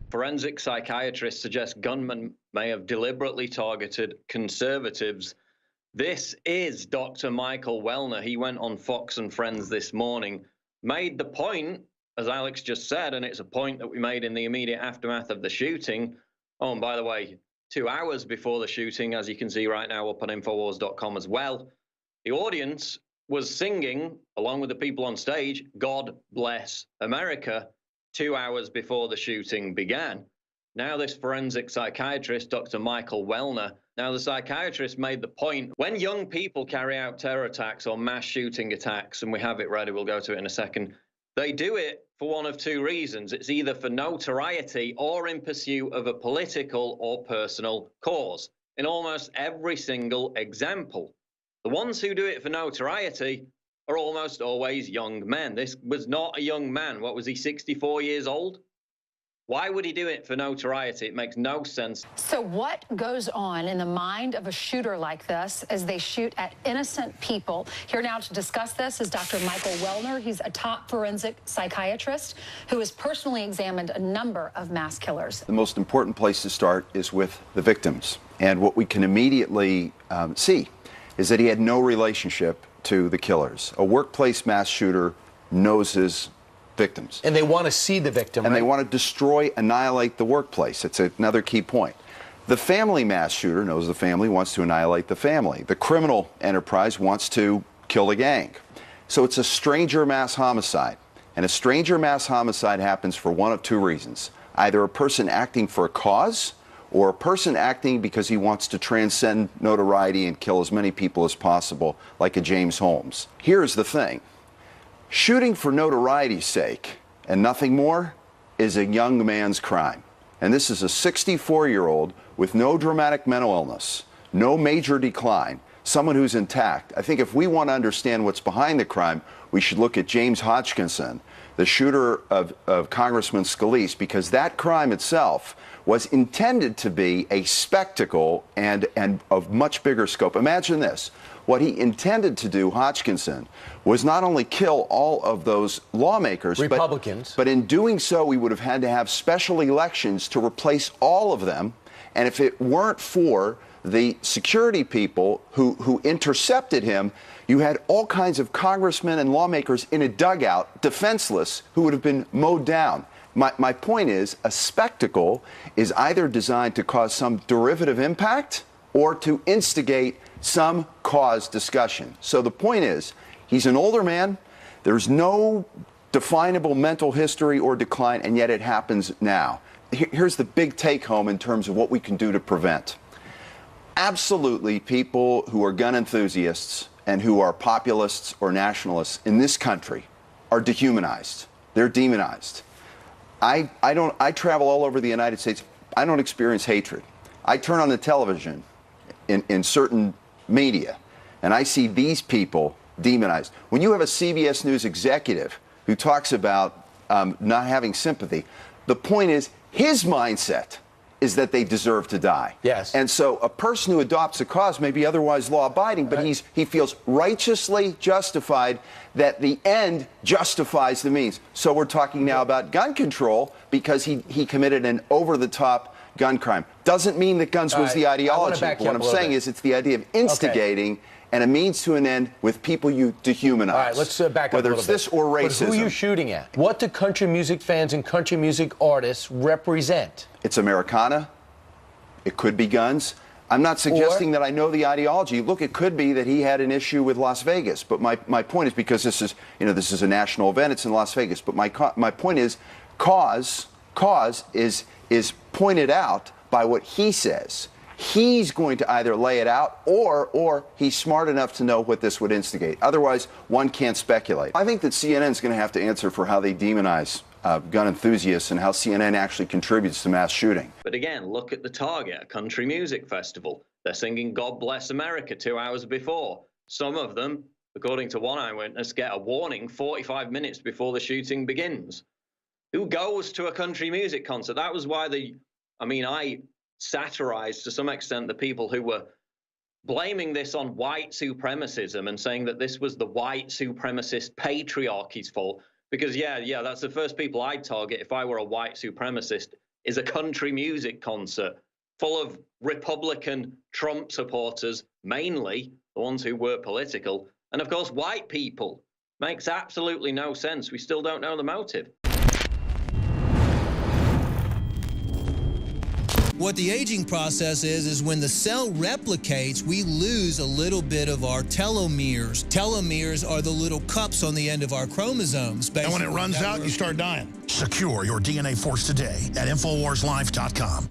Forensic psychiatrists suggest gunmen may have deliberately targeted conservatives. This is Dr. Michael Wellner. He went on Fox and Friends this morning, made the point, as Alex just said, and it's a point that we made in the immediate aftermath of the shooting. Oh, and by the way, 2 hours before the shooting, as you can see right now up on Infowars.com as well, the audience was singing, along with the people on stage, God Bless America, 2 hours before the shooting began. Now this forensic psychiatrist, Dr. Michael Wellner, now the psychiatrist made the point, when young people carry out terror attacks or mass shooting attacks, and we have it ready, we'll go to it in a second, they do it for one of two reasons. It's either for notoriety or in pursuit of a political or personal cause. In almost every single example, the ones who do it for notoriety are almost always young men. This was not a young man. What was he, 64 years old? Why would he do it for notoriety? It makes no sense. So what goes on in the mind of a shooter like this as they shoot at innocent people? Here now to discuss this is Dr. Michael Wellner. He's a top forensic psychiatrist who has personally examined a number of mass killers. The most important place to start is with the victims. And what we can immediately see is that he had no relationship to the killers. A workplace mass shooter knows his victims. And they want to see the victim, and right? They want to destroy, annihilate the workplace. It's another key point. The family mass shooter knows the family, wants to annihilate the family. The criminal enterprise wants to kill the gang. So it's a stranger mass homicide. And a stranger mass homicide happens for one of two reasons. Either a person acting for a cause, or a person acting because he wants to transcend notoriety and kill as many people as possible, like a James Holmes. Here's the thing. Shooting for notoriety's sake and nothing more is a young man's crime. And this is a 64-year-old with no dramatic mental illness, no major decline, someone who's intact. I think if we want to understand what's behind the crime, we should look at James Hodgkinson, the shooter of Congressman Scalise, because that crime itself was intended to be a spectacle and of much bigger scope. Imagine this. What he intended to do, Hodgkinson, was not only kill all of those lawmakers, Republicans, but in doing so, we would have had to have special elections to replace all of them. And if it weren't for the security people who intercepted him, you had all kinds of congressmen and lawmakers in a dugout, defenseless, who would have been mowed down. My point is, a spectacle is either designed to cause some derivative impact or to instigate some cause discussion. So the point is, he's an older man. There's no definable mental history or decline, and yet it happens now. Here's the big take home in terms of what we can do to prevent. Absolutely, people who are gun enthusiasts and who are populists or nationalists in this country are dehumanized. They're demonized. I travel all over the United States. I don't experience hatred. I turn on the television in certain media, and I see these people demonized. When you have a CBS News executive who talks about not having sympathy, the point is his mindset is that they deserve to die. Yes. And so a person who adopts a cause may be otherwise law-abiding, but he feels righteously justified that the end justifies the means. So we're talking now about gun control because he committed an over-the-top gun crime. Doesn't mean that guns was the ideology. But what I'm saying is it's the idea of instigating and a means to an end with people you dehumanize. All right, let's back up whether a little it's this or racism. But who are you shooting at? What do country music fans and country music artists represent? It's Americana. It could be guns. I'm not suggesting that I know the ideology. Look, it could be that he had an issue with Las Vegas. But my point is, because this is a national event, it's in Las Vegas. But my point is, cause is pointed out by what he says. He's going to either lay it out or he's smart enough to know what this would instigate. Otherwise, one can't speculate. I think that CNN is going to have to answer for how they demonize gun enthusiasts and how CNN actually contributes to mass shooting. But again, look at the target, a country music festival. They're singing God Bless America 2 hours before. Some of them, according to one eyewitness, get a warning 45 minutes before the shooting begins. Who goes to a country music concert? That was why I satirized to some extent the people who were blaming this on white supremacism and saying that this was the white supremacist patriarchy's fault. Because, yeah, that's the first people I'd target if I were a white supremacist, is a country music concert full of Republican Trump supporters, mainly the ones who were political, and of course white people. Makes absolutely no sense. We still don't know the motive. What the aging process is when the cell replicates, we lose a little bit of our telomeres. Telomeres are the little cups on the end of our chromosomes. And when it runs out, you start dying. Secure your DNA force today at InfoWarsLife.com.